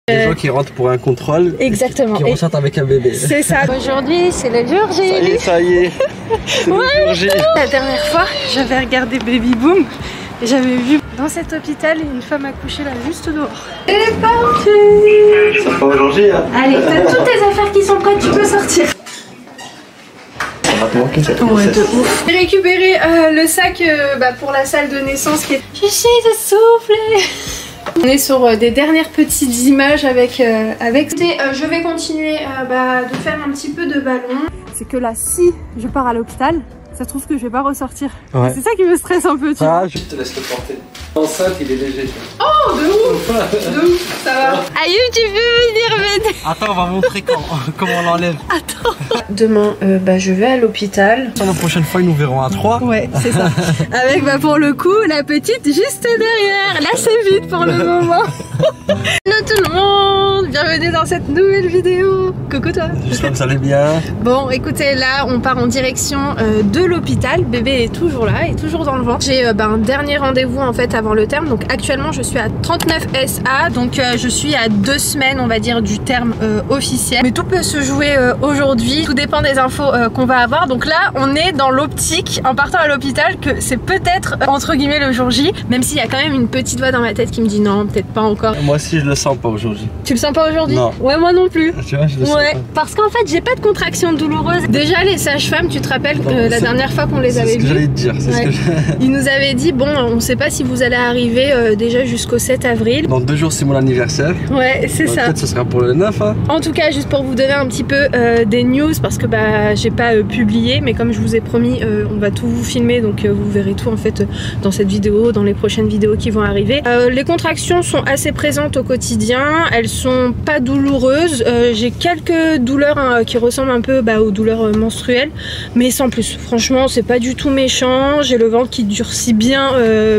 Des gens qui rentrent pour un contrôle. Exactement. Qui ressortent avec un bébé. C'est ça. Aujourd'hui, c'est le jour J. Ça y est. C'est le jour J. La dernière fois, j'avais regardé Baby Boom et j'avais vu dans cet hôpital une femme accoucher là juste dehors. C'est parti. Ça va aujourd'hui, hein. Allez, t'as toutes tes affaires qui sont prêtes, tu peux sortir. Ça va te manquer cette Ouais, grossesse. de ouf. J'ai récupéré le sac pour la salle de naissance qui est... J'essaie de souffler. On est sur des dernières petites images avec... je vais continuer de faire un petit peu de ballon. C'est que là, si je pars à l'hôpital, ça se trouve que je vais pas ressortir. Ouais. C'est ça qui me stresse un peu, tu vois. Je te laisse le porter. Enceinte, il est léger. Oh, de ouf. De ouf, ça va. Aïe, tu peux venir m'aider. Attends, on va montrer comment on l'enlève. Attends. Demain, je vais à l'hôpital. La prochaine fois, ils nous verront à 3. Ouais, c'est ça. Avec, pour le coup, la petite juste derrière. Là, c'est vite pour le moment. Hello tout le monde, bienvenue dans cette nouvelle vidéo. Coucou toi. J'espère que ça allait bien. Bon, écoutez, là, on part en direction de l'hôpital. Bébé est toujours là, est toujours dans le ventre. J'ai un dernier rendez-vous en fait avant le terme. Donc actuellement, je suis à 39 SA. Donc je suis à 2 semaines, on va dire, du terme officiel. Mais tout peut se jouer aujourd'hui. Tout dépend des infos qu'on va avoir. Donc là, on est dans l'optique, en partant à l'hôpital, que c'est peut-être entre guillemets le jour J. Même s'il y a quand même une petite voix dans ma tête qui me dit non, peut-être pas encore. Moi aussi, je le sens pas aujourd'hui. Tu le sens pas aujourd'hui? Non. Ouais, moi non plus. Tu vois, je le sens pas. Parce qu'en fait, j'ai pas de contraction douloureuse. Déjà, les sages-femmes, tu te rappelles la dernière fois qu'on les avait vues? C'est ce que j'allais te dire. Ils nous avaient dit, bon, on sait pas si vous allez arriver déjà jusqu'au 7 avril. Dans 2 jours, c'est mon anniversaire. Ouais, c'est ça. Peut-être ce sera pour le 9. Hein. En tout cas, juste pour vous donner un petit peu des news, parce que j'ai pas publié, mais comme je vous ai promis, on va tout vous filmer, donc vous verrez tout en fait dans cette vidéo, dans les prochaines vidéos qui vont arriver. Les contractions sont assez présentes au quotidien, elles sont pas douloureuses. J'ai quelques douleurs qui ressemblent un peu aux douleurs menstruelles, mais sans plus. Franchement, c'est pas du tout méchant. J'ai le ventre qui durcit bien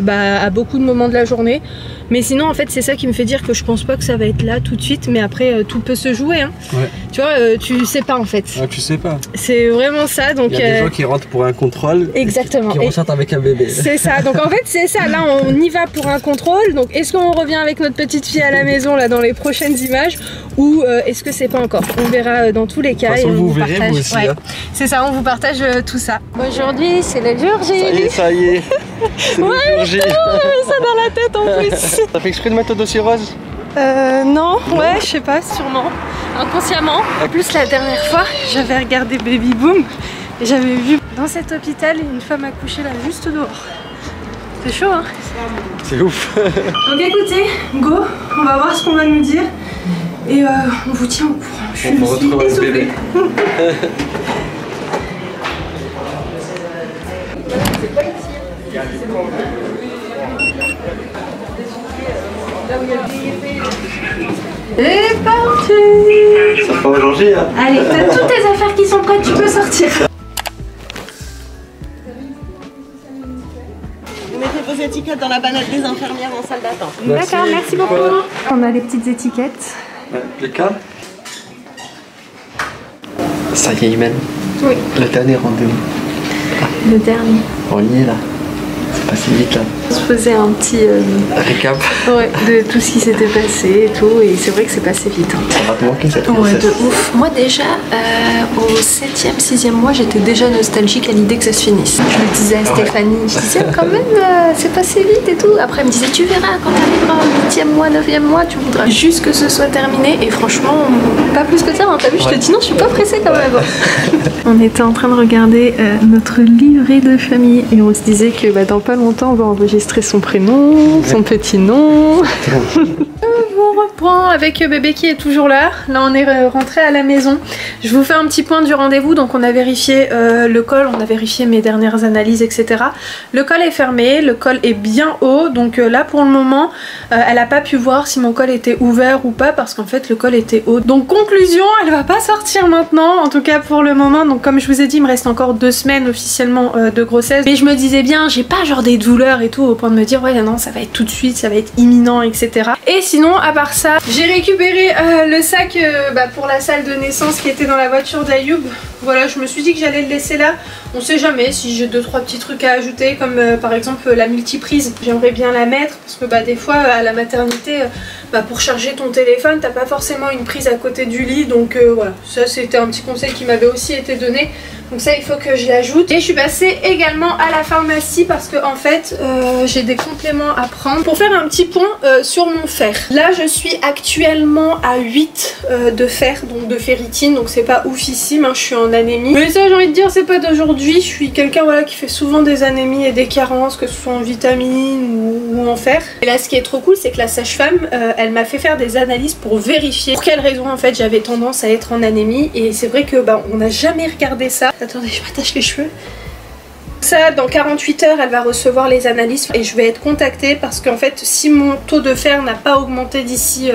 à beaucoup de moments de la journée. Mais sinon, en fait, c'est ça qui me fait dire que je pense pas que ça va être là tout de suite. Mais après, tout peut se jouer. Hein. Ouais. Tu vois, tu sais pas en fait. Ouais, tu sais pas. C'est vraiment ça. Donc, il y a des gens qui rentrent pour un contrôle. Exactement. Qui ressortent avec un bébé. C'est ça. Donc en fait, c'est ça. Là, on y va pour un contrôle. Donc, est-ce qu'on revient avec notre petite fille à la maison là dans les prochaines images, ou est-ce que c'est pas encore? On verra dans tous les cas. De toute façon, vous verrez vous aussi. Ouais. Hein. C'est ça. On vous partage tout ça. Aujourd'hui, c'est le jour J. Ça y est. C'est le jour J. Ça dans la tête en plus. T'as fait exprès de mettre au dossier rose? Non, ouais, je sais pas, sûrement. Inconsciemment. En plus, la dernière fois, j'avais regardé Baby Boom et j'avais vu dans cet hôpital une femme accoucher là juste dehors. C'est chaud, hein? C'est ouf. Donc écoutez, go, on va voir ce qu'on va nous dire et on vous tient au courant. Je on suis retrouve le bébé. C'est pas ici. C'est bon. Là où il y a le c'est parti. Ça va aujourd'hui, hein. Allez, t'as toutes tes affaires qui sont prêtes, tu peux sortir. Vous mettez vos étiquettes dans la banette des infirmières en salle d'attente. D'accord, merci beaucoup. On a les petites étiquettes. Les cas. Ça y est, Imen. Oui. Le dernier rendez-vous. Le dernier. On y est là. C'est passé vite là. On se faisait un petit récap de tout ce qui s'était passé et tout, et c'est vrai que c'est passé vite. Hein. Ça va te manquer cette grossesse. Ouais, de ouf. Moi déjà, au 7e, 6e mois, j'étais déjà nostalgique à l'idée que ça se finisse. Je le disais à Stéphanie, je disais quand même, c'est passé vite et tout. Après, elle me disait, tu verras, quand t'arriveras au 8e mois, 9e mois, tu voudras juste que ce soit terminé. Et franchement, pas plus que ça, hein. T'as vu, je te dis non, je suis pas pressée quand même. On était en train de regarder notre livret de famille et on se disait que dans pas longtemps, on va enregistrer son prénom, son petit nom. On reprend avec bébé qui est toujours là. Là, on est rentré à la maison. Je vous fais un petit point du rendez-vous. Donc, on a vérifié le col, on a vérifié mes dernières analyses, etc. Le col est fermé, le col est bien haut. Donc là, pour le moment, elle n'a pas pu voir si mon col était ouvert ou pas parce qu'en fait, le col était haut. Donc, conclusion, elle va pas sortir maintenant, en tout cas pour le moment. Donc, comme je vous ai dit, il me reste encore 2 semaines officiellement de grossesse. Mais je me disais bien, j'ai pas genre des douleurs et tout au point de me dire, ouais, non, ça va être tout de suite, ça va être imminent, etc. Et sinon, à part ça, j'ai récupéré le sac pour la salle de naissance qui était dans la voiture d'Ayoub. Voilà, je me suis dit que j'allais le laisser là. On sait jamais si j'ai 2-3 petits trucs à ajouter, comme par exemple la multiprise. J'aimerais bien la mettre parce que des fois à la maternité, pour charger ton téléphone, t'as pas forcément une prise à côté du lit, donc voilà, ça c'était un petit conseil qui m'avait aussi été donné. Donc ça il faut que je l'ajoute. Et je suis passée également à la pharmacie parce que en fait j'ai des compléments à prendre. Pour faire un petit point sur mon fer. Là je suis actuellement à 8 de fer, donc de ferritine, donc c'est pas oufissime, hein, je suis en anémie. Mais ça j'ai envie de dire c'est pas d'aujourd'hui, je suis quelqu'un voilà, qui fait souvent des anémies et des carences, que ce soit en vitamines ou en fer. Et là ce qui est trop cool c'est que la sage-femme elle m'a fait faire des analyses pour vérifier pour quelle raison en fait j'avais tendance à être en anémie. Et c'est vrai que on n'a jamais regardé ça. Attendez, je m'attache les cheveux. Ça, dans 48 heures, elle va recevoir les analyses et je vais être contactée parce qu'en fait, si mon taux de fer n'a pas augmenté d'ici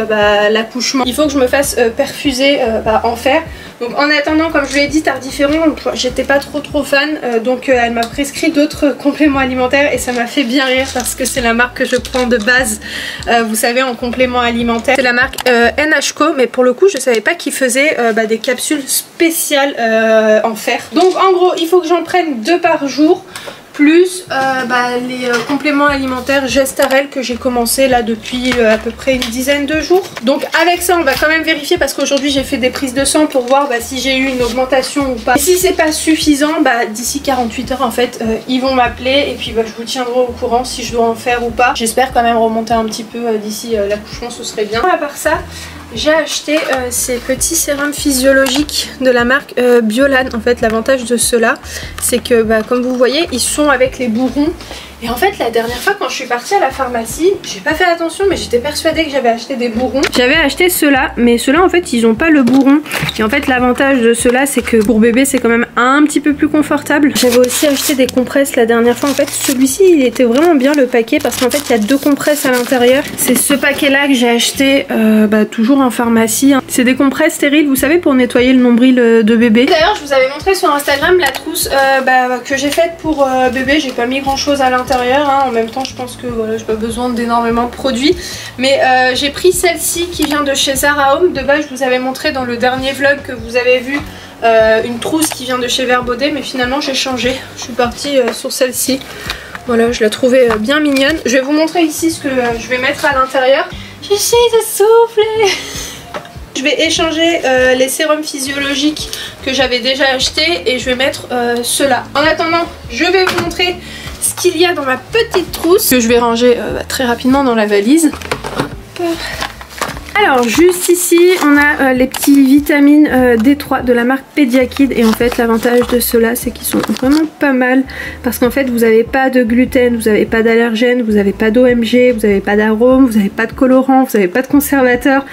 l'accouchement, il faut que je me fasse perfuser en fer. Donc en attendant, comme je vous l'ai dit, Tardiféron, j'étais pas trop fan, donc elle m'a prescrit d'autres compléments alimentaires et ça m'a fait bien rire parce que c'est la marque que je prends de base, vous savez, en complément alimentaire. C'est la marque NHCO, mais pour le coup, je savais pas qu'ils faisaient des capsules spéciales en fer. Donc en gros, il faut que j'en prenne 2 par jour. Plus les compléments alimentaires Gestarel que j'ai commencé là depuis à peu près une dizaine de jours. Donc avec ça on va quand même vérifier parce qu'aujourd'hui j'ai fait des prises de sang pour voir si j'ai eu une augmentation ou pas. Et si c'est pas suffisant, d'ici 48 heures en fait ils vont m'appeler et puis je vous tiendrai au courant si je dois en faire ou pas. J'espère quand même remonter un petit peu d'ici l'accouchement, ce serait bien. À part ça, j'ai acheté ces petits sérums physiologiques de la marque Biolan. En fait l'avantage de ceux-là c'est que comme vous voyez ils sont avec les bourrons. Et en fait la dernière fois quand je suis partie à la pharmacie, j'ai pas fait attention mais j'étais persuadée que j'avais acheté des bourrons. J'avais acheté ceux-là mais ceux-là en fait ils ont pas le bourron. Et en fait l'avantage de ceux-là c'est que pour bébé c'est quand même un petit peu plus confortable. J'avais aussi acheté des compresses la dernière fois. En fait celui-ci il était vraiment bien le paquet parce qu'en fait il y a 2 compresses à l'intérieur. C'est ce paquet là que j'ai acheté toujours en pharmacie. C'est des compresses stériles vous savez pour nettoyer le nombril de bébé. D'ailleurs je vous avais montré sur Instagram la trousse que j'ai faite pour bébé. J'ai pas mis grand chose à l'intérieur. En même temps je pense que voilà, j'ai pas besoin d'énormément de produits, mais j'ai pris celle-ci qui vient de chez Zara Home. De base je vous avais montré dans le dernier vlog que vous avez vu une trousse qui vient de chez Verbaudet, mais finalement j'ai changé, je suis partie sur celle-ci. Voilà, je la trouvais bien mignonne. Je vais vous montrer ici ce que je vais mettre à l'intérieur. J'essaie de souffler. Je vais échanger les sérums physiologiques que j'avais déjà achetés et je vais mettre ceux-là. En attendant, je vais vous montrer ce qu'il y a dans ma petite trousse que je vais ranger très rapidement dans la valise. Hop. Alors juste ici on a les petits vitamines D3 de la marque Pediakid. Et en fait l'avantage de ceux-là c'est qu'ils sont vraiment pas mal parce qu'en fait vous n'avez pas de gluten, vous n'avez pas d'allergènes, vous n'avez pas d'OMG, vous n'avez pas d'arôme, vous n'avez pas de colorant, vous n'avez pas de conservateur,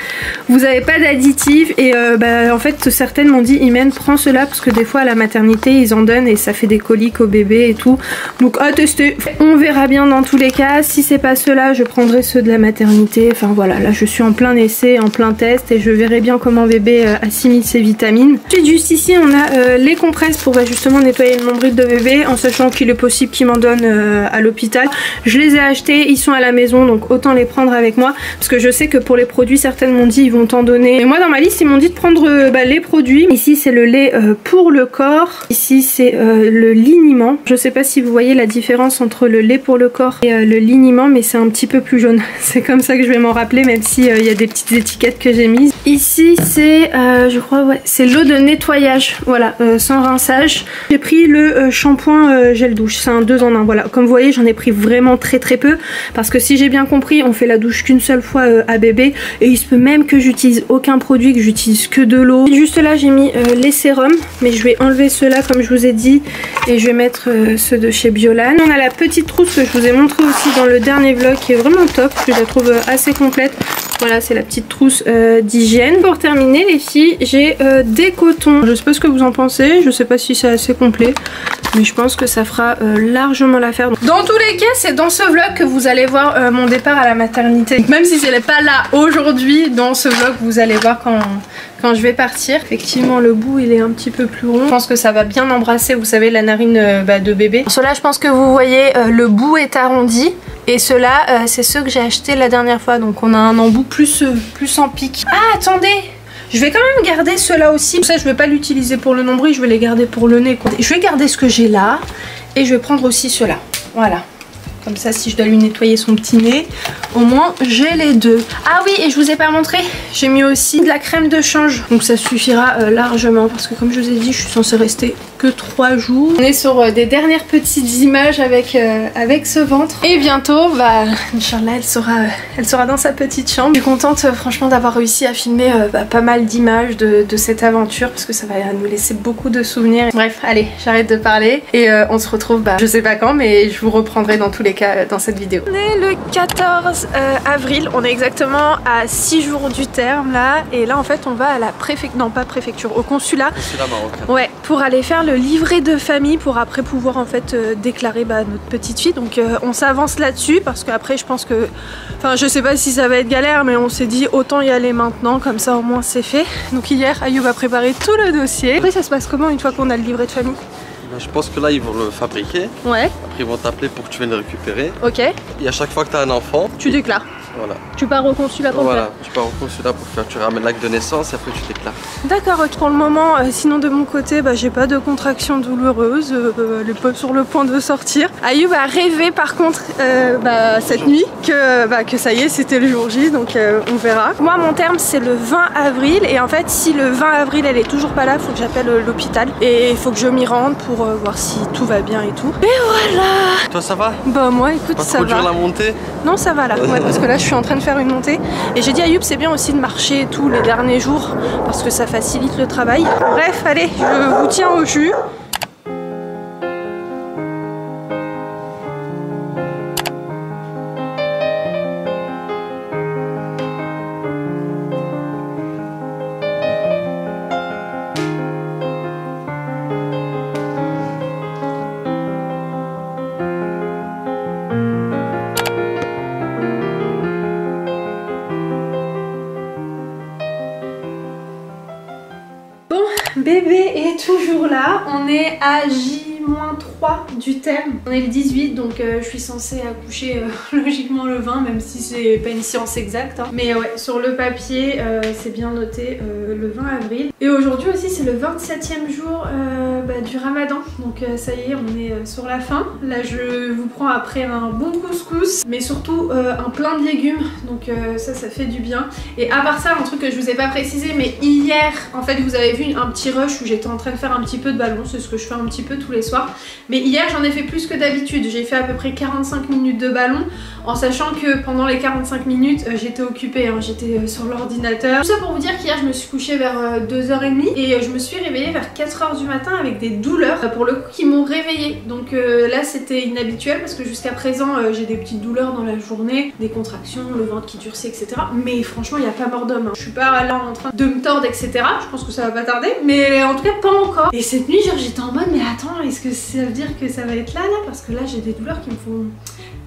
vous n'avez pas d'additifs. Et en fait certaines m'ont dit Imen prends cela parce que des fois à la maternité ils en donnent et ça fait des coliques au bébé et tout. Donc à tester, on verra bien dans tous les cas. Si c'est pas ceux-là je prendrai ceux de la maternité. Enfin voilà, là je suis en plein essai, en plein test et je verrai bien comment bébé assimile ses vitamines. Ensuite juste ici on a les compresses pour justement nettoyer le nombril de bébé, en sachant qu'il est possible qu'il m'en donne à l'hôpital. Je les ai achetés, ils sont à la maison donc autant les prendre avec moi parce que je sais que pour les produits certaines m'ont dit ils vont t'en donner. Mais moi dans ma liste ils m'ont dit de prendre les produits. Ici c'est le lait pour le corps, ici c'est le liniment. Je sais pas si vous voyez la différence entre le lait pour le corps et le liniment, mais c'est un petit peu plus jaune. C'est comme ça que je vais m'en rappeler même si il y a des petites étiquettes que j'ai mises. Ici c'est je crois c'est l'eau de nettoyage, voilà, sans rinçage. J'ai pris le shampoing gel douche, c'est un 2 en 1. Voilà, comme vous voyez j'en ai pris vraiment très peu parce que si j'ai bien compris on fait la douche qu'une seule fois à bébé et il se peut même que j'utilise aucun produit, que j'utilise que de l'eau. Juste là j'ai mis les sérums, mais je vais enlever ceux-là comme je vous ai dit et je vais mettre ceux de chez Biolan. On a la petite trousse que je vous ai montré aussi dans le dernier vlog qui est vraiment top, je la trouve assez complète. Voilà, c'est la petite trousse d'hygiène. Pour terminer les filles, j'ai des cotons. Je sais pas ce que vous en pensez, je sais pas si c'est assez complet, mais je pense que ça fera largement l'affaire. Dans tous les cas, c'est dans ce vlog que vous allez voir mon départ à la maternité. Donc, même si c'est pas là aujourd'hui, dans ce vlog vous allez voir quand je vais partir. Effectivement le bout il est un petit peu plus rond. Je pense que ça va bien embrasser, vous savez, la narine de bébé. Ceux-là je pense que vous voyez le bout est arrondi. Et ceux-là c'est ceux que j'ai achetés la dernière fois. Donc on a un embout plus en pique. Ah attendez, je vais quand même garder ceux-là aussi. Pour ça je vais pas l'utiliser pour le nombril, je vais les garder pour le nez quoi. Je vais garder ce que j'ai là et je vais prendre aussi ceux-là. Voilà. Comme ça si je dois lui nettoyer son petit nez, Au moins j'ai les deux. Ah oui, et je vous ai pas montré, j'ai mis aussi de la crème de change. Donc ça suffira largement parce que comme je vous ai dit, je suis censée rester que 3 jours. On est sur des dernières petites images avec ce ventre. Et bientôt, bah, Inch'Allah, elle sera dans sa petite chambre. Je suis contente franchement d'avoir réussi à filmer pas mal d'images de cette aventure parce que ça va nous laisser beaucoup de souvenirs. Bref, allez, j'arrête de parler et on se retrouve, je sais pas quand, mais je vous reprendrai dans tous les cas dans cette vidéo. On est le 14 avril, on est exactement à 6 jours du terme là. Et là en fait on va à la préfecture, non pas préfecture, au consulat. Consulat marocain. Ouais, pour aller faire le livret de famille pour après pouvoir en fait déclarer notre petite fille. Donc on s'avance là-dessus parce qu'après je pense que, enfin je sais pas si ça va être galère, mais on s'est dit autant y aller maintenant, comme ça au moins c'est fait. Donc hier Ayoub a préparé tout le dossier. Après ça se passe comment une fois qu'on a le livret de famille? Je pense que là ils vont le fabriquer. Ouais. Après ils vont t'appeler pour que tu viennes le récupérer. Ok. Et à chaque fois que tu as un enfant, tu déclares. Voilà. Tu pars au consulat pour faire. Tu pars au consulat pour faire. Tu ramènes l'acte de naissance et après tu déclares. D'accord. Pour le moment, sinon de mon côté, j'ai pas de contraction douloureuse. Elle est pas sur le point de sortir. Ayoub a rêvé par contre cette nuit que ça y est, c'était le jour J, donc on verra. Moi, mon terme c'est le 20 avril et en fait, si le 20 avril elle est toujours pas là, il faut que j'appelle l'hôpital et il faut que je m'y rende pour voir si tout va bien et tout. Et voilà. Toi, ça va? Bah moi, écoute, pas ça trop va. dur la montée? Non, ça va là. Ouais, parce que là, je suis en train de faire une montée et j'ai dit à Ayoub c'est bien aussi de marcher tous les derniers jours parce que ça facilite le travail. Bref, allez, je vous tiens au jus. Bébé est toujours là, on est à J-3 du terme. On est le 18 donc je suis censée accoucher logiquement le 20 même si c'est pas une science exacte. Hein. Mais ouais, sur le papier c'est bien noté le 20 avril. Et aujourd'hui aussi c'est le 27e jour du ramadan. Donc ça y est, on est sur la fin. Là je vous prends après un bon couscous mais surtout un plein de légumes. Donc ça fait du bien. Et à part ça, un truc que je vous ai pas précisé, mais hier en fait vous avez vu un petit rush où j'étais en train de faire un petit peu de ballon, c'est ce que je fais un petit peu tous les soirs. Mais hier j'en ai fait plus que d'habitude, j'ai fait à peu près 45 minutes de ballon en sachant que pendant les 45 minutes j'étais occupée, hein, j'étais sur l'ordinateur. Tout ça pour vous dire qu'hier je me suis couchée vers 2h30 et je me suis réveillée vers 4h du matin avec des douleurs pour le coup qui m'ont réveillée. Donc là c'était inhabituel parce que jusqu'à présent j'ai des petites douleurs dans la journée, des contractions, le ventre qui durcit etc. Mais franchement il n'y a pas mort d'homme, hein. Je suis pas là en train de me tordre etc. Je pense que ça va pas tarder, mais en tout cas pas encore. Et cette nuit genre j'étais en mode mais attends, est-ce que ça veut dire que ça va être là parce que là j'ai des douleurs qui me font...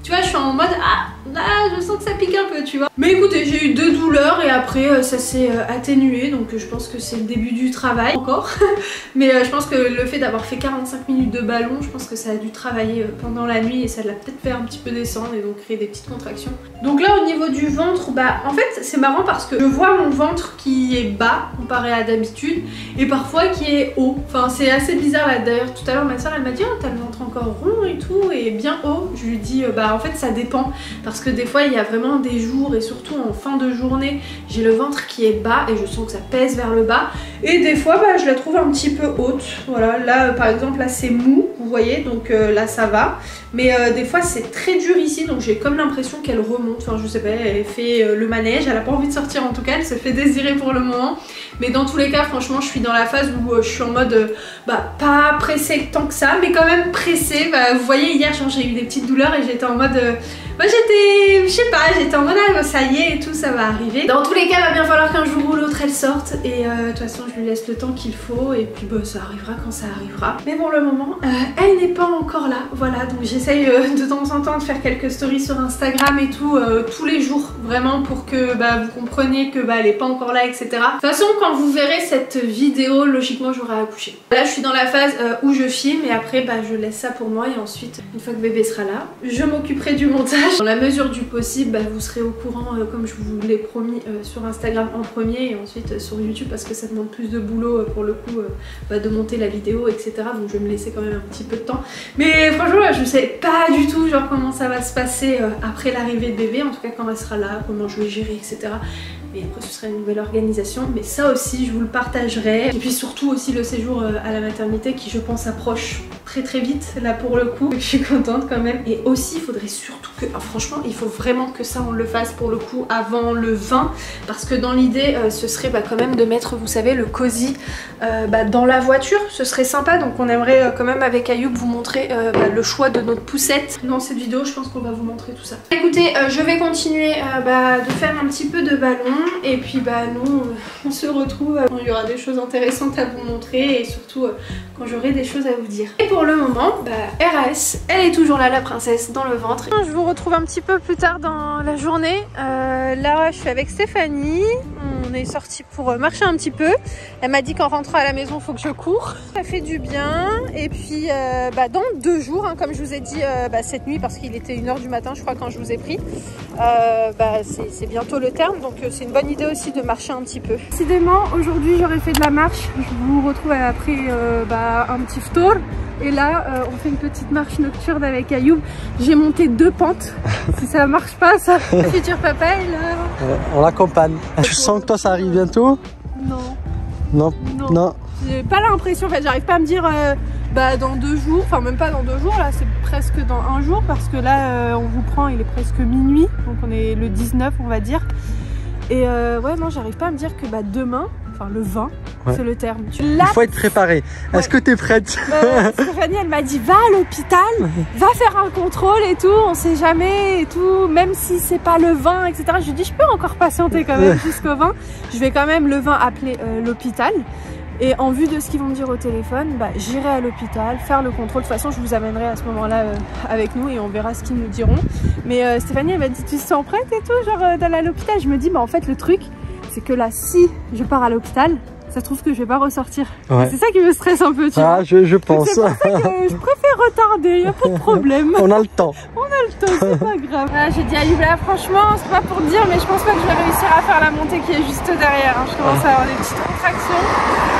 Tu vois, je suis en mode ah là je sens que ça pique un peu, tu vois. Mais écoutez, j'ai eu 2 douleurs et après ça s'est atténué, donc je pense que c'est le début du travail encore. Mais je pense que le fait d'avoir fait 45 minutes de ballon, je pense que ça a dû travailler pendant la nuit et ça l'a peut-être fait un petit peu descendre et donc créer des petites contractions. Donc là au niveau du ventre, en fait c'est marrant parce que je vois mon ventre qui est bas comparé à d'habitude et parfois qui est haut. Enfin c'est assez bizarre là. D'ailleurs tout à l'heure ma soeur elle m'a dit oh, t'as le ventre encore rond et tout et bien haut. Je lui dis en fait ça dépend parce que des fois il y a vraiment des jours et surtout en fin de journée j'ai le ventre qui est bas et je sens que ça pèse vers le bas et des fois je la trouve un petit peu haute. Voilà, là par exemple là c'est mou, vous voyez, donc là ça va, mais des fois c'est très dur ici donc j'ai comme l'impression qu'elle remonte, enfin je sais pas, elle fait le manège, elle a pas envie de sortir en tout cas, elle se fait désirer pour le moment. Mais dans tous les cas franchement je suis dans la phase où je suis en mode pas pressée tant que ça mais quand même pressée. Vous voyez hier genre j'ai eu des petites douleurs et j'étais en mode moi j'étais, je sais pas, j'étais en mode ça y est et tout, ça va arriver. Dans tous les cas il va bien falloir qu'un jour ou l'autre elle sorte et de toute façon je lui laisse le temps qu'il faut et puis ça arrivera quand ça arrivera. Mais pour le moment elle n'est pas encore là, voilà, donc j'essaye de temps en temps de faire quelques stories sur Instagram et tout tous les jours vraiment pour que vous compreniez que elle est pas encore là etc. De toute façon quand vous verrez cette vidéo logiquement j'aurai accouché. Là je suis dans la phase où je filme et après je laisse ça pour moi et ensuite une fois que bébé sera là je m'occuperai du montage. Dans la mesure du possible vous serez au courant comme je vous l'ai promis sur Instagram en premier et ensuite sur YouTube parce que ça demande plus de boulot pour le coup de monter la vidéo, etc. Donc je vais me laisser quand même un petit peu de temps. Mais franchement, je sais pas du tout genre comment ça va se passer après l'arrivée de bébé, en tout cas quand elle sera là, comment je vais gérer, etc. Et après ce sera une nouvelle organisation, mais ça aussi je vous le partagerai. Et puis surtout aussi le séjour à la maternité qui je pense approche très vite là pour le coup. Je suis contente quand même. Et aussi il faudrait surtout que, franchement il faut vraiment que ça on le fasse pour le coup avant le 20, parce que dans l'idée ce serait quand même de mettre, vous savez, le cosy dans la voiture, ce serait sympa. Donc on aimerait quand même avec Ayoub vous montrer le choix de notre poussette dans cette vidéo. Je pense qu'on va vous montrer tout ça. Écoutez, je vais continuer de faire un petit peu de ballon. Et puis nous on se retrouve quand il y aura des choses intéressantes à vous montrer et surtout quand j'aurai des choses à vous dire. Et pour le moment, RAS, elle est toujours là, la princesse dans le ventre. Je vous retrouve un petit peu plus tard dans la journée. Là je suis avec Stéphanie, on est sorti pour marcher un petit peu. Elle m'a dit qu'en rentrant à la maison il faut que je cours. Ça fait du bien. Et puis dans 2 jours, hein, comme je vous ai dit cette nuit, parce qu'il était 1 h du matin je crois quand je vous ai pris, c'est bientôt le terme, donc c'est une bonne idée aussi de marcher un petit peu. Décidément aujourd'hui j'aurais fait de la marche, je vous retrouve après un petit tour. Et là on fait une petite marche nocturne avec Ayoub. J'ai monté 2 pentes. Si ça marche pas ça, futur papa est là. On l'accompagne. Tu sens que toi ça arrive bientôt? Non. J'ai pas l'impression, en fait j'arrive pas à me dire dans 2 jours, enfin même pas dans 2 jours, là c'est presque dans 1 jour, parce que là on vous prend, il est presque minuit, donc on est le 19 on va dire. Et ouais non, j'arrive pas à me dire que demain, enfin le 20, c'est le terme. Il faut être préparé. Est-ce que t'es prête? Stéphanie elle m'a dit va à l'hôpital, va faire un contrôle et tout, on sait jamais et tout, même si c'est pas le 20 etc. Je lui dis je peux encore patienter quand même jusqu'au 20. Je vais quand même le 20 appeler l'hôpital. Et en vue de ce qu'ils vont me dire au téléphone, j'irai à l'hôpital faire le contrôle. De toute façon, je vous amènerai à ce moment-là avec nous et on verra ce qu'ils nous diront. Mais Stéphanie, elle m'a dit, tu te sens prête et tout, genre d'aller à l'hôpital? Je me dis, en fait, le truc, c'est que là, si je pars à l'hôpital, ça se trouve que je vais pas ressortir. C'est ça qui me stresse un peu, tu vois. Je pense. C'est pour ça que je préfère retarder, il n'y a pas de problème. On a le temps. On a le temps, c'est pas grave. J'ai dit à Ayoub là, franchement, c'est pas pour te dire, mais je pense pas que je vais réussir à faire la montée qui est juste derrière. Je commence à avoir des petites contractions.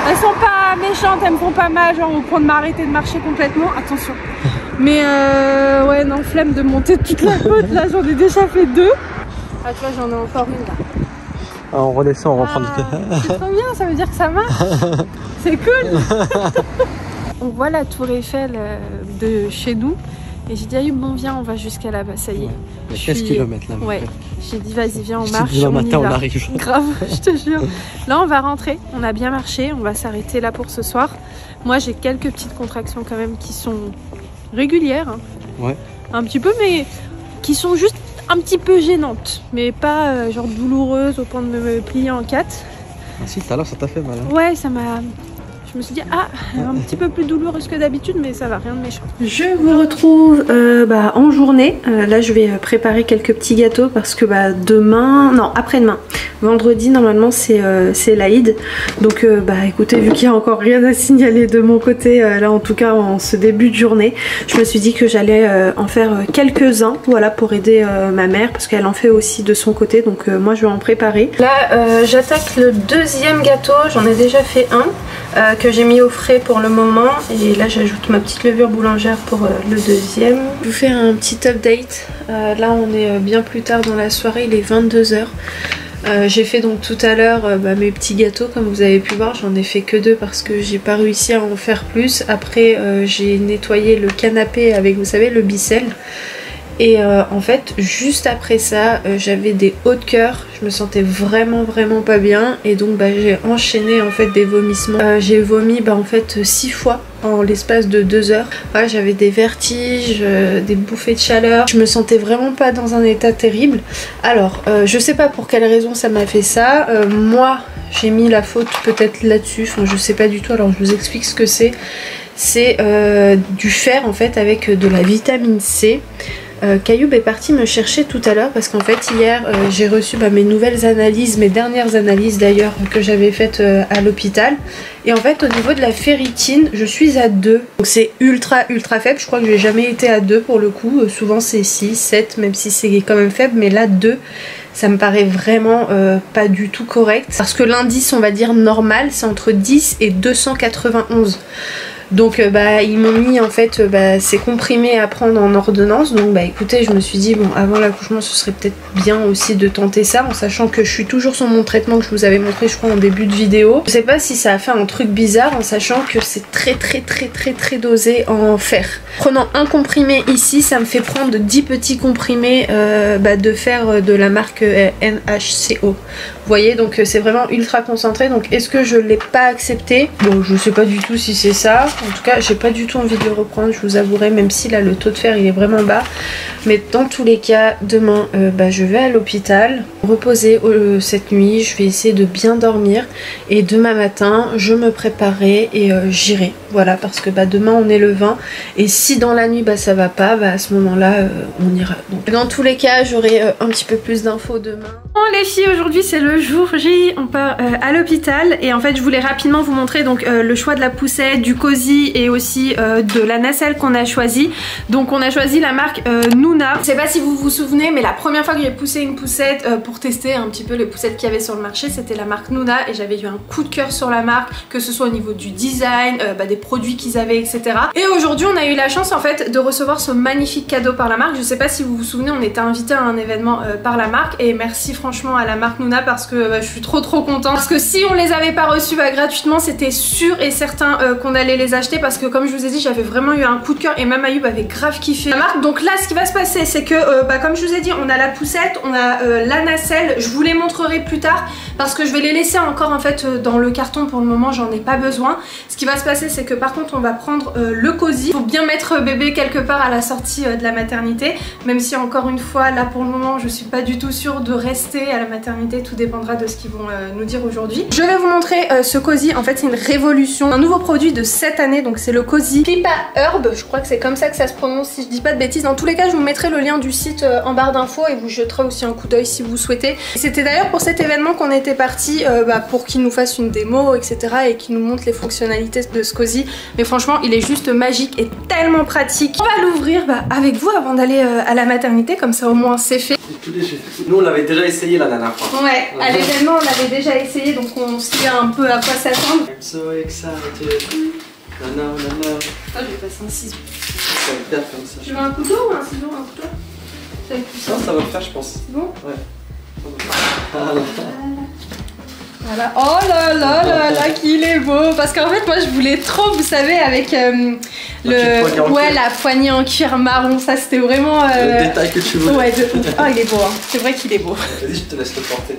Elles sont pas méchantes, elles me font pas mal, genre au point de m'arrêter de marcher complètement. Attention. Mais ouais, non, flemme de monter toute la côte, là, j'en ai déjà fait 2. Ah, tu vois, j'en ai encore une là. On redescend, on reprend du thé. C'est trop bien, ça veut dire que ça marche. C'est cool. On voit la tour Eiffel de chez nous. Et j'ai dit, Ayoub, bon viens, on va jusqu'à là-bas, ça y est. Il y a 15 km là. Ouais. J'ai dit, vas-y, viens, on marche. Demain matin, on arrive. Grave, je te jure. Là, on va rentrer. On a bien marché. On va s'arrêter là pour ce soir. Moi, j'ai quelques petites contractions quand même qui sont régulières. Hein. Ouais. Un petit peu, mais qui sont juste un petit peu gênantes. Mais pas genre douloureuses au point de me plier en 4. Ah si, tout à l'heure, ça t'a fait mal. Hein. Ouais, ça m'a... Je me suis dit, un petit peu plus douloureuse que d'habitude, mais ça va, rien de méchant. Je vous retrouve en journée. Là, je vais préparer quelques petits gâteaux parce que après-demain, vendredi, normalement, c'est l'Aïd. Donc, écoutez, vu qu'il n'y a encore rien à signaler de mon côté, là, en tout cas, en ce début de journée, je me suis dit que j'allais en faire quelques-uns, voilà, pour aider ma mère, parce qu'elle en fait aussi de son côté. Donc, moi, je vais en préparer. Là, j'attaque le 2e gâteau. J'en ai déjà fait un. Que j'ai mis au frais pour le moment, et là j'ajoute ma petite levure boulangère pour le 2e. Je vous fais un petit update. Là on est bien plus tard dans la soirée, il est 22 h. J'ai fait donc tout à l'heure mes petits gâteaux comme vous avez pu voir, j'en ai fait que 2 parce que j'ai pas réussi à en faire plus. Après j'ai nettoyé le canapé avec, vous savez, le Bicel. Et en fait, juste après ça, j'avais des hauts de cœur, je me sentais vraiment pas bien. Et donc j'ai enchaîné en fait des vomissements. J'ai vomi en fait 6 fois en l'espace de 2 heures. Voilà, j'avais des vertiges, des bouffées de chaleur. Je me sentais vraiment pas dans un état terrible. Alors, je sais pas pour quelle raison ça m'a fait ça. Moi, j'ai mis la faute peut-être là-dessus, enfin je sais pas du tout. Alors je vous explique ce que c'est. C'est du fer en fait avec de la vitamine C. Ayoub est parti me chercher tout à l'heure parce qu'en fait hier j'ai reçu mes nouvelles analyses, mes dernières analyses d'ailleurs que j'avais faites à l'hôpital. Et en fait au niveau de la ferritine je suis à 2. Donc c'est ultra faible, je crois que j'ai jamais été à 2 pour le coup. Souvent c'est 6, 7 même si c'est quand même faible, mais là 2 ça me paraît vraiment pas du tout correct. Parce que l'indice, on va dire normal, c'est entre 10 et 291. Donc ils m'ont mis en fait ces comprimés à prendre en ordonnance. Donc écoutez, je me suis dit bon, avant l'accouchement ce serait peut-être bien aussi de tenter ça, en sachant que je suis toujours sur mon traitement que je vous avais montré je crois en début de vidéo. Je sais pas si ça a fait un truc bizarre, en sachant que c'est très dosé en fer. Prenant un comprimé ici, ça me fait prendre 10 petits comprimés de fer de la marque NHCO. Vous voyez, donc c'est vraiment ultra concentré. Donc est-ce que je l'ai pas accepté? Bon, je sais pas du tout si c'est ça. En tout cas, j'ai pas du tout envie de le reprendre, je vous avouerai, même si là le taux de fer il est vraiment bas. Mais dans tous les cas, demain je vais à l'hôpital reposer cette nuit. Je vais essayer de bien dormir et demain matin je me préparerai et j'irai. Voilà, parce que demain on est le 20 et si dans la nuit ça va pas, à ce moment là on ira. Donc dans tous les cas, j'aurai un petit peu plus d'infos demain. Bon les filles, aujourd'hui c'est le jour J, on part à l'hôpital et en fait je voulais rapidement vous montrer donc le choix de la poussette, du cosy et aussi de la nacelle qu'on a choisi. Donc on a choisi la marque Nuna. Je sais pas si vous vous souvenez, mais la première fois que j'ai poussé une poussette pour tester un petit peu les poussettes qu'il y avait sur le marché, c'était la marque Nuna et j'avais eu un coup de cœur sur la marque, que ce soit au niveau du design, des produits qu'ils avaient, etc. Et aujourd'hui on a eu la chance en fait de recevoir ce magnifique cadeau par la marque. Je sais pas si vous vous souvenez, on était invité à un événement par la marque et merci franchement à la marque Nuna parce que je suis trop contente. Parce que si on les avait pas reçus gratuitement, c'était sûr et certain qu'on allait les acheter parce que comme je vous ai dit, j'avais vraiment eu un coup de cœur et même Ayoub avait grave kiffé la marque. Donc là ce qui va se passer c'est que comme je vous ai dit, on a la poussette, on a la nacelle, je vous les montrerai plus tard parce que je vais les laisser encore en fait dans le carton. Pour le moment j'en ai pas besoin. Ce qui va se passer c'est que par contre on va prendre le cosy. Faut bien mettre bébé quelque part à la sortie de la maternité, même si encore une fois là pour le moment je suis pas du tout sûre de rester à la maternité, tout dépendra de ce qu'ils vont nous dire aujourd'hui. Je vais vous montrer ce cosy, en fait c'est une révolution, un nouveau produit de cette année, donc c'est le cosy Clipa Herb, je crois que c'est comme ça que ça se prononce si je dis pas de bêtises. Dans tous les cas je vous mettrai le lien du site en barre d'infos et vous jeterez aussi un coup d'œil si vous souhaitez. C'était d'ailleurs pour cet événement qu'on était parti pour qu'il nous fasse une démo etc et qu'il nous montre les fonctionnalités de ce cosy, mais franchement il est juste magique et tellement pratique. On va l'ouvrir avec vous avant d'aller à la maternité, comme ça au moins c'est fait. Nous on l'avait déjà essayé la dernière fois. Ouais, à l'événement on l'avait déjà essayé, donc on sait un peu à quoi s'attendre. I'm so excited. Nana. Ah, je vais passer un ciseau. Ça va faire comme ça. Tu veux un couteau ou un ciseau? Un couteau? Ça va être plus simple. Non, ça va le faire je pense. C'est bon? Ouais. Voilà. Oh là, qu'il est beau. Parce qu'en fait moi je voulais trop, vous savez, avec la poignée en cuir marron, ça c'était vraiment le détail que tu veux. Ouais, de ouf. Oh il est beau, hein. C'est vrai qu'il est beau. Vas-y, je te laisse le porter.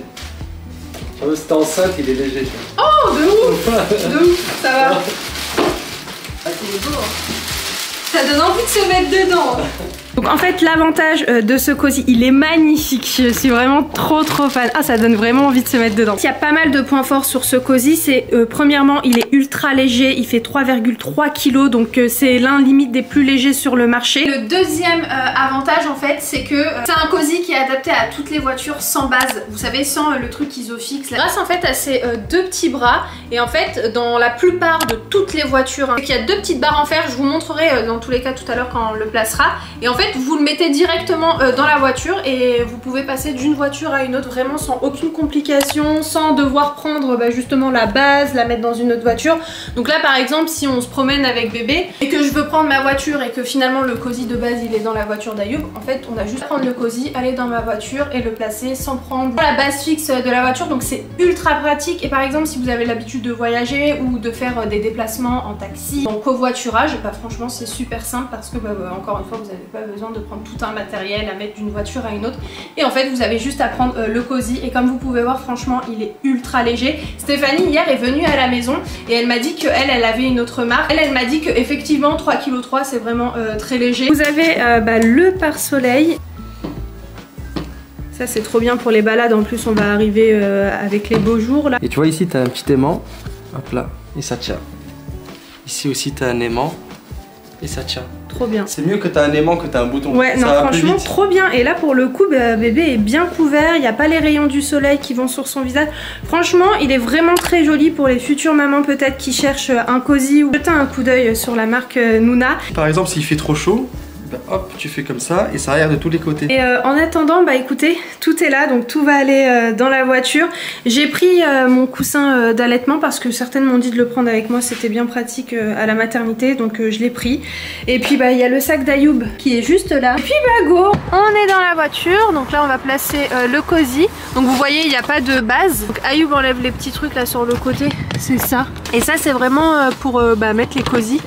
Si t'es enceinte, il est léger. Oh, de ouf. De ouf, ça va. Ah, il est beau, hein. Ça donne envie de se mettre dedans. Donc en fait l'avantage de ce cosy, il est magnifique, je suis vraiment trop fan. Ah, ça donne vraiment envie de se mettre dedans. Il y a pas mal de points forts sur ce cosy, c'est premièrement il est ultra léger, il fait 3,3 kg, donc c'est l'un limite des plus légers sur le marché. Le deuxième avantage en fait c'est que c'est un cosy qui est adapté à toutes les voitures sans base, vous savez, sans le truc isofix. Grâce en fait à ces deux petits bras, et en fait dans la plupart de toutes les voitures, il y a deux petites barres en fer, je vous montrerai dans tous les cas tout à l'heure quand on le placera, et en fait vous le mettez directement dans la voiture et vous pouvez passer d'une voiture à une autre vraiment sans aucune complication, sans devoir prendre justement la base, la mettre dans une autre voiture. Donc là par exemple si on se promène avec bébé et que je veux prendre ma voiture et que finalement le cosy de base il est dans la voiture d'Ayoub, en fait on a juste à prendre le cosy, aller dans ma voiture et le placer sans prendre la base fixe de la voiture. Donc c'est ultra pratique. Et par exemple si vous avez l'habitude de voyager ou de faire des déplacements en taxi, en covoiturage, franchement c'est super simple parce que encore une fois vous n'avez pas besoin de prendre tout un matériel à mettre d'une voiture à une autre, et en fait vous avez juste à prendre le cosy, et comme vous pouvez voir franchement il est ultra léger. Stéphanie hier est venue à la maison et elle m'a dit qu'elle avait une autre marque, elle m'a dit qu'effectivement 3,3 kg c'est vraiment très léger. Vous avez le pare-soleil, ça c'est trop bien pour les balades, en plus on va arriver avec les beaux jours là. Et tu vois ici tu as un petit aimant, hop là, et ça tient. Ici aussi tu as un aimant et ça tient. Trop bien. C'est mieux que t'as un aimant que t'as un bouton. Ouais, non, franchement, trop bien. Et là, pour le coup, bébé est bien couvert. Il n'y a pas les rayons du soleil qui vont sur son visage. Franchement, il est vraiment très joli pour les futures mamans peut-être qui cherchent un cosy ou jeter un coup d'œil sur la marque Nuna. Par exemple, s'il fait trop chaud, bah, hop, tu fais comme ça et ça aère de tous les côtés. Et en attendant, bah écoutez, tout est là, donc tout va aller dans la voiture. J'ai pris mon coussin d'allaitement parce que certaines m'ont dit de le prendre avec moi, c'était bien pratique à la maternité, donc je l'ai pris. Et puis bah il y a le sac d'Ayoub qui est juste là. Et puis bah go, on est dans la voiture, donc là on va placer le cosy. Donc vous voyez, il n'y a pas de base. Donc Ayoub enlève les petits trucs là sur le côté, c'est ça. Et ça c'est vraiment pour mettre les cosy.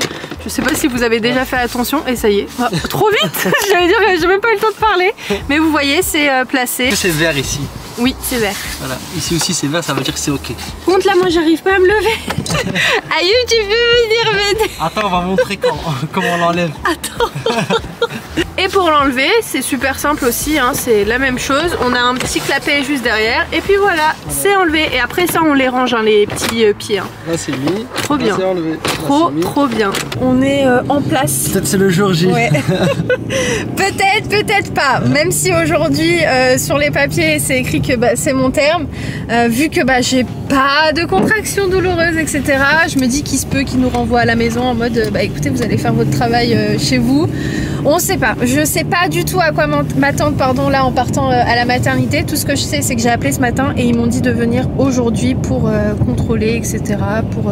Je sais pas si vous avez déjà fait attention, et ça y est, ah, trop vite. J'allais dire que j'ai même pas eu le temps de parler. Mais vous voyez, c'est placé. C'est vert ici. Oui, c'est vert. Voilà, ici aussi c'est vert, ça veut dire que c'est ok. Contre là, moi j'arrive pas à me lever. Ayoub, tu peux venir m'aider? Attends, on va montrer comment on l'enlève. Attends. Et pour l'enlever, c'est super simple aussi, hein, c'est la même chose. On a un petit clapet juste derrière, et puis voilà, c'est enlevé. Et après ça, on les range, hein, les petits pieds. Hein. Là c'est mis. Trop bien. Là, enlevé. Trop bien. On est en place. Peut-être c'est le jour J. Ouais. Peut-être pas. Même si aujourd'hui, sur les papiers, c'est écrit que bah, c'est mon terme. Vu que bah, j'ai pas de contractions douloureuses, etc. Je me dis qu'il se peut qu'ils nous renvoient à la maison en mode bah écoutez, vous allez faire votre travail chez vous. On sait pas. Je sais pas du tout à quoi m'attendre là en partant à la maternité. Tout ce que je sais, c'est que j'ai appelé ce matin et ils m'ont dit de venir aujourd'hui pour contrôler, etc. Pour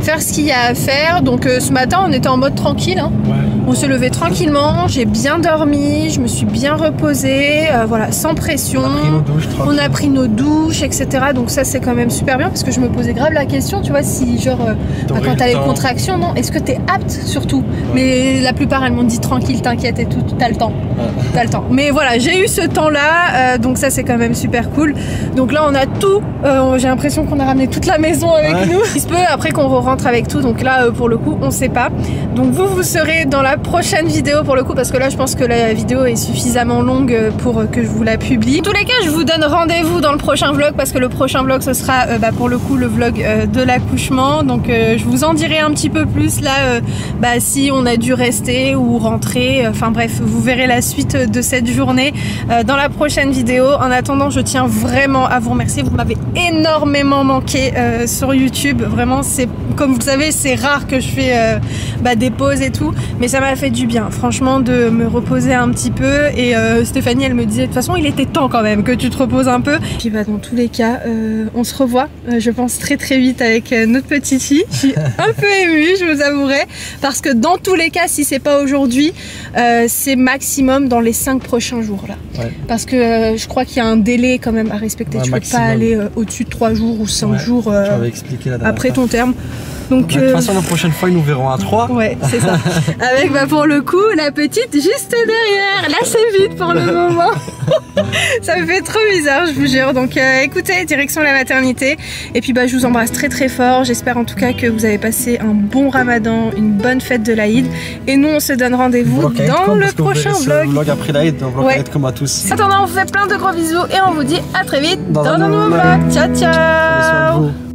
faire ce qu'il y a à faire. Donc ce matin, on était en mode tranquille. Hein. Ouais. On se levait tranquillement. J'ai bien dormi. Je me suis bien reposée. Voilà, sans pression. On a pris nos douches, etc. Donc ça, c'est quand même super bien parce que je me posais grave la question, tu vois, si genre quand t'as les contractions, non, est-ce que t'es apte surtout? Mais la plupart, elles m'ont dit tranquille, t'inquiète et tout, t'as le temps. T'as le temps. Mais voilà, j'ai eu ce temps-là, donc ça c'est quand même super cool. Donc là on a tout, j'ai l'impression qu'on a ramené toute la maison avec nous. Il se peut après qu'on rentre avec tout, donc là pour le coup on sait pas. Donc vous serez dans la prochaine vidéo pour le coup, parce que là je pense que la vidéo est suffisamment longue pour que je vous la publie. En tous les cas, je vous donne rendez-vous dans le prochain vlog, parce que le prochain vlog ce sera pour le coup le vlog de l'accouchement. Donc je vous en dirai un petit peu plus là, si on a dû rester ou rentrer, enfin bref, vous verrez la suite de cette journée dans la prochaine vidéo. En attendant, je tiens vraiment à vous remercier, vous m'avez énormément manqué sur YouTube, vraiment, c'est comme vous le savez, c'est rare que je fais des pauses et tout, mais ça m'a fait du bien franchement de me reposer un petit peu. Et Stéphanie, elle me disait de toute façon il était temps quand même que tu te reposes un peu. Puis dans tous les cas, on se revoit je pense très vite avec notre petite fille. Je suis un peu émue, je vous avouerai, parce que dans tous les cas, si c'est pas aujourd'hui, c'est maximum dans les 5 prochains jours là. Ouais. Parce que je crois qu'il y a un délai quand même à respecter. Tu peux pas aller au-dessus de 3 jours ou 5 jours après ton terme. Donc, de toute façon, la prochaine fois, ils nous verront à 3. Ouais, c'est ça. Avec pour le coup la petite juste derrière. Là, c'est vide pour le moment. Ça me fait trop bizarre, je vous jure. Donc écoutez, direction la maternité. Et puis je vous embrasse très fort. J'espère en tout cas que vous avez passé un bon ramadan, une bonne fête de l'Aïd. Et nous, on se donne rendez-vous dans le prochain vlog. Vlog après l'Aïd, un vlog Aïd comme à tous. Attendant, on vous fait plein de gros bisous et on vous dit à très vite dans un nouveau vlog. Ciao, ciao.